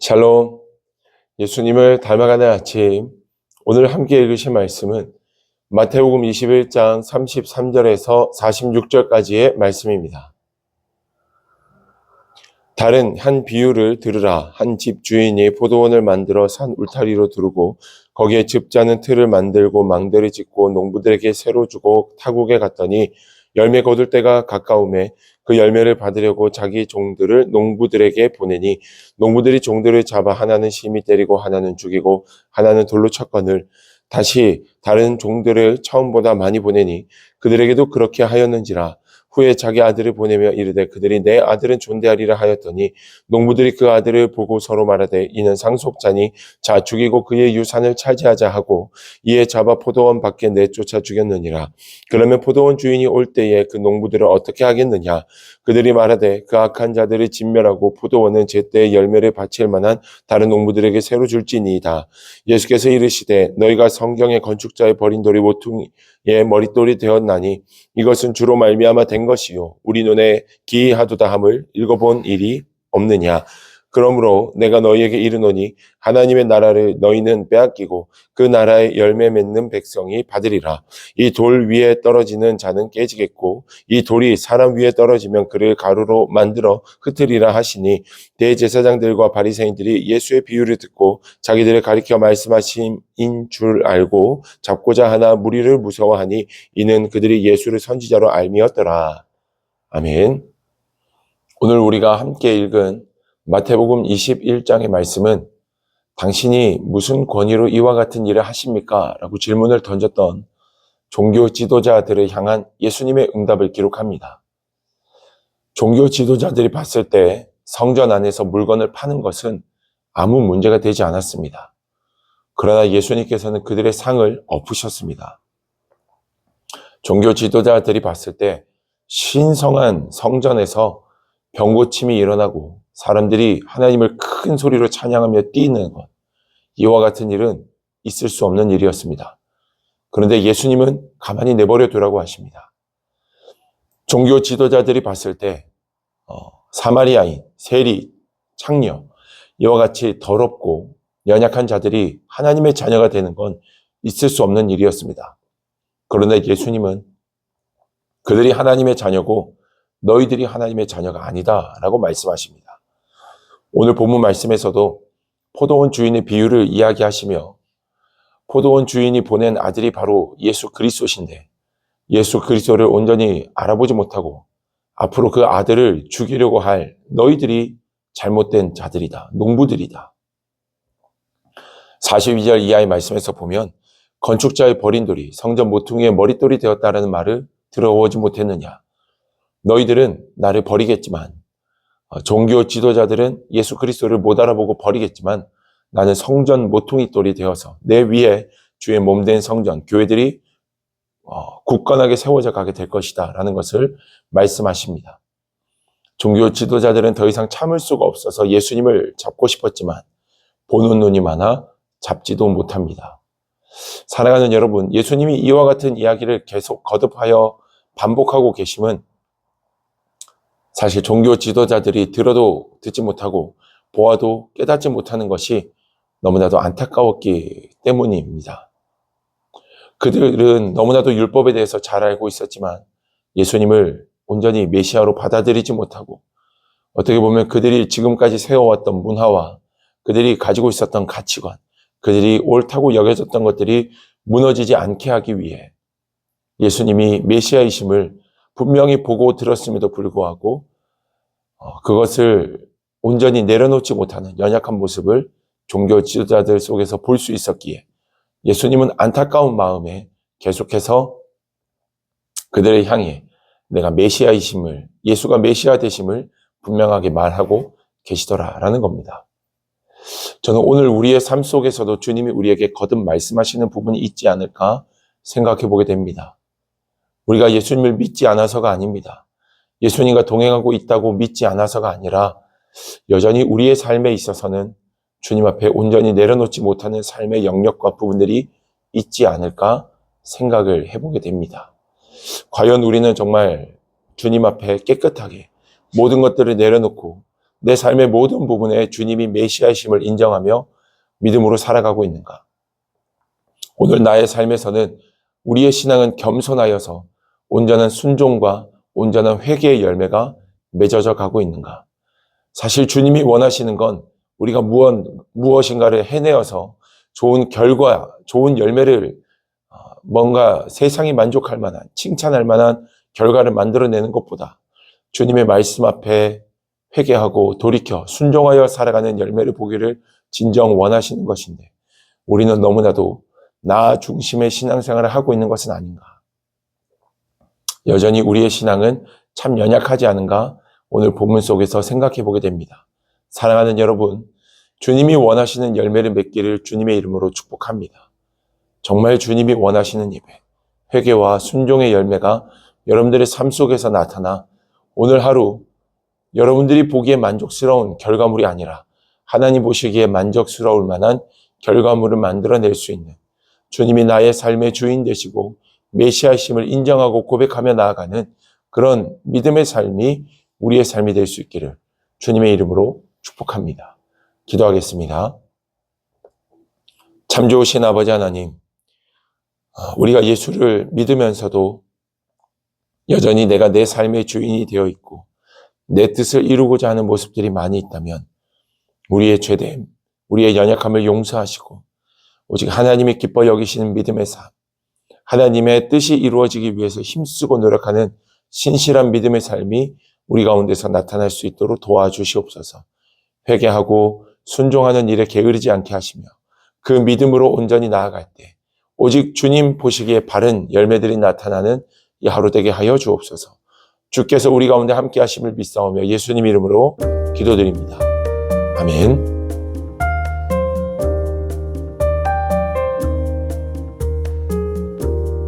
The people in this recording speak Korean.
샬롬, 예수님을 닮아가는 아침. 오늘 함께 읽으실 말씀은 마태복음 21장 33절에서 46절까지의 말씀입니다. 다른 한 비유를 들으라. 한 집 주인이 포도원을 만들어 산 울타리로 두르고 거기에 즙자는 틀을 만들고 망대를 짓고 농부들에게 새로 주고 타국에 갔더니 열매 거둘 때가 가까우매 그 열매를 받으려고 자기 종들을 농부들에게 보내니 농부들이 종들을 잡아 하나는 심히 때리고 하나는 죽이고 하나는 돌로 쳤거늘 다시 다른 종들을 처음보다 많이 보내니 그들에게도 그렇게 하였는지라. 후에 자기 아들을 보내며 이르되 그들이 내 아들은 존대하리라 하였더니 농부들이 그 아들을 보고 서로 말하되 이는 상속자니 자 죽이고 그의 유산을 차지하자 하고 이에 잡아 포도원 밖에 내쫓아 죽였느니라. 그러면 포도원 주인이 올 때에 그 농부들을 어떻게 하겠느냐. 그들이 말하되 그 악한 자들을 진멸하고 포도원은 제때에 열매를 바칠 만한 다른 농부들에게 새로 줄지니이다. 예수께서 이르시되 너희가 성경의 건축자의 버린 돌이 모퉁이의 머릿돌이 되었나니 이것은 주로 말미암아 된 것이요 우리 눈에 기이하도다 함을 읽어본 일이 없느냐. 그러므로 내가 너희에게 이르노니 하나님의 나라를 너희는 빼앗기고 그 나라의 열매 맺는 백성이 받으리라. 이 돌 위에 떨어지는 자는 깨지겠고 이 돌이 사람 위에 떨어지면 그를 가루로 만들어 흩으리라 하시니 대제사장들과 바리새인들이 예수의 비유를 듣고 자기들을 가리켜 말씀하심인 줄 알고 잡고자 하나 무리를 무서워하니 이는 그들이 예수를 선지자로 알미었더라. 아멘. 오늘 우리가 함께 읽은 마태복음 21장의 말씀은 당신이 무슨 권위로 이와 같은 일을 하십니까? 라고 질문을 던졌던 종교 지도자들을 향한 예수님의 응답을 기록합니다. 종교 지도자들이 봤을 때 성전 안에서 물건을 파는 것은 아무 문제가 되지 않았습니다. 그러나 예수님께서는 그들의 상을 엎으셨습니다. 종교 지도자들이 봤을 때 신성한 성전에서 병고침이 일어나고 사람들이 하나님을 큰 소리로 찬양하며 뛰는 것, 이와 같은 일은 있을 수 없는 일이었습니다. 그런데 예수님은 가만히 내버려 두라고 하십니다. 종교 지도자들이 봤을 때 사마리아인, 세리, 창녀, 이와 같이 더럽고 연약한 자들이 하나님의 자녀가 되는 건 있을 수 없는 일이었습니다. 그런데 예수님은 그들이 하나님의 자녀고 너희들이 하나님의 자녀가 아니다 라고 말씀하십니다. 오늘 본문 말씀에서도 포도원 주인의 비유를 이야기하시며 포도원 주인이 보낸 아들이 바로 예수 그리스도신데 예수 그리스도를 온전히 알아보지 못하고 앞으로 그 아들을 죽이려고 할 너희들이 잘못된 자들이다. 농부들이다. 42절 이하의 말씀에서 보면 건축자의 버린 돌이 성전 모퉁이의 머릿돌이 되었다라는 말을 들어보지 못했느냐. 너희들은 나를 버리겠지만 종교 지도자들은 예수 그리스도를 못 알아보고 버리겠지만 나는 성전 모퉁이 돌이 되어서 내 위에 주의 몸된 성전, 교회들이 굳건하게 세워져 가게 될 것이다 라는 것을 말씀하십니다. 종교 지도자들은 더 이상 참을 수가 없어서 예수님을 잡고 싶었지만 보는 눈이 많아 잡지도 못합니다. 사랑하는 여러분, 예수님이 이와 같은 이야기를 계속 거듭하여 반복하고 계심은 사실 종교 지도자들이 들어도 듣지 못하고 보아도 깨닫지 못하는 것이 너무나도 안타까웠기 때문입니다. 그들은 너무나도 율법에 대해서 잘 알고 있었지만 예수님을 온전히 메시아로 받아들이지 못하고 어떻게 보면 그들이 지금까지 세워왔던 문화와 그들이 가지고 있었던 가치관, 그들이 옳다고 여겨졌던 것들이 무너지지 않게 하기 위해 예수님이 메시아이심을 분명히 보고 들었음에도 불구하고 그것을 온전히 내려놓지 못하는 연약한 모습을 종교 지도자들 속에서 볼 수 있었기에 예수님은 안타까운 마음에 계속해서 그들을 향해 내가 메시아이심을, 예수가 메시아 되심을 분명하게 말하고 계시더라라는 겁니다. 저는 오늘 우리의 삶 속에서도 주님이 우리에게 거듭 말씀하시는 부분이 있지 않을까 생각해 보게 됩니다. 우리가 예수님을 믿지 않아서가 아닙니다. 예수님과 동행하고 있다고 믿지 않아서가 아니라 여전히 우리의 삶에 있어서는 주님 앞에 온전히 내려놓지 못하는 삶의 영역과 부분들이 있지 않을까 생각을 해보게 됩니다. 과연 우리는 정말 주님 앞에 깨끗하게 모든 것들을 내려놓고 내 삶의 모든 부분에 주님이 메시아이심을 인정하며 믿음으로 살아가고 있는가? 오늘 나의 삶에서는 우리의 신앙은 겸손하여서 온전한 순종과 온전한 회개의 열매가 맺어져 가고 있는가? 사실 주님이 원하시는 건 우리가 무엇인가를 해내어서 좋은 결과, 좋은 열매를 뭔가 세상이 만족할 만한, 칭찬할 만한 결과를 만들어내는 것보다 주님의 말씀 앞에 회개하고 돌이켜 순종하여 살아가는 열매를 보기를 진정 원하시는 것인데 우리는 너무나도 나 중심의 신앙생활을 하고 있는 것은 아닌가. 여전히 우리의 신앙은 참 연약하지 않은가 오늘 본문 속에서 생각해 보게 됩니다. 사랑하는 여러분, 주님이 원하시는 열매를 맺기를 주님의 이름으로 축복합니다. 정말 주님이 원하시는 예배, 회개와 순종의 열매가 여러분들의 삶 속에서 나타나 오늘 하루 여러분들이 보기에 만족스러운 결과물이 아니라 하나님 보시기에 만족스러울 만한 결과물을 만들어낼 수 있는 주님이 나의 삶의 주인 되시고 메시아이심을 인정하고 고백하며 나아가는 그런 믿음의 삶이 우리의 삶이 될 수 있기를 주님의 이름으로 축복합니다. 기도하겠습니다. 참 좋으신 아버지 하나님, 우리가 예수를 믿으면서도 여전히 내가 내 삶의 주인이 되어 있고 내 뜻을 이루고자 하는 모습들이 많이 있다면 우리의 죄됨, 우리의 연약함을 용서하시고 오직 하나님이 기뻐 여기시는 믿음의 삶, 하나님의 뜻이 이루어지기 위해서 힘쓰고 노력하는 신실한 믿음의 삶이 우리 가운데서 나타날 수 있도록 도와주시옵소서. 회개하고 순종하는 일에 게으르지 않게 하시며 그 믿음으로 온전히 나아갈 때 오직 주님 보시기에 바른 열매들이 나타나는 이 하루 되게 하여 주옵소서. 주께서 우리 가운데 함께 하심을 믿사오며 예수님 이름으로 기도드립니다. 아멘.